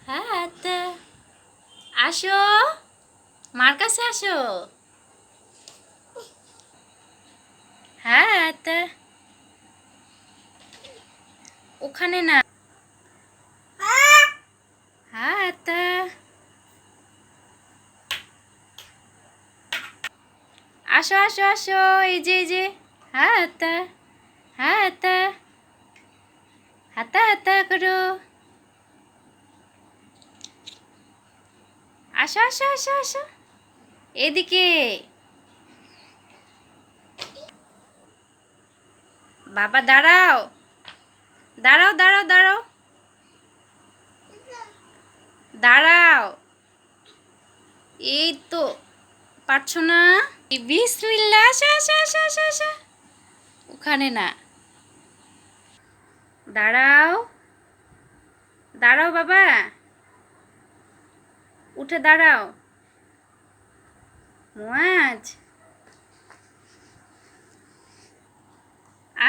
হ্যাঁ আসো, মার কাছে আসো। হ্যাঁ ওখানে না। হ্যাঁ আসো আসো আসো, এই যে হ্যাঁ হ্যাঁ হাতা হাতা করো। আসো আসো আসো আসো, এদিকে। বাবা দাঁড়াও, দাঁড়াও দাঁড়াও দাঁড়াও দাঁড়াও। এই তো, পারছো না? বিসমিল্লাহ, আসো আসো আসো আসো আসো। ওখানে না, দাঁড়াও দাঁড়াও বাবা, উঠে দাঁড়াও। মুয়াজ,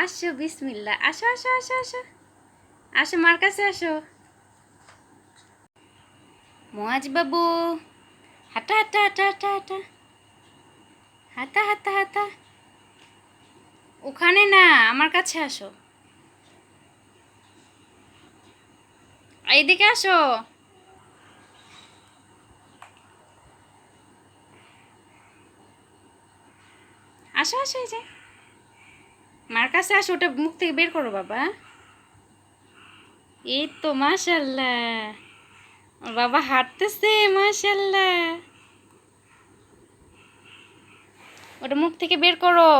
আসো, বিসমিল্লাহ, আসো আসো আসো আসো আসো, মার কাছে আসো। মুয়াজ বাবু, হাঁটা হাঁটা হাঁটা হাঁটা হাঁটা হাঁটা হাঁটা হাঁটা। ওখানে না, আমার কাছে আসো, এইদিকে আসো। আসো আসো, এই যে মার কাছে আসো, ওটা মুখ থেকে বের করো বাবা। এই তো, মাশাল্লাহ, ওর বাবা হাঁটতেছে, মাশাল্লাহ। ওটা মুখ থেকে বের করো।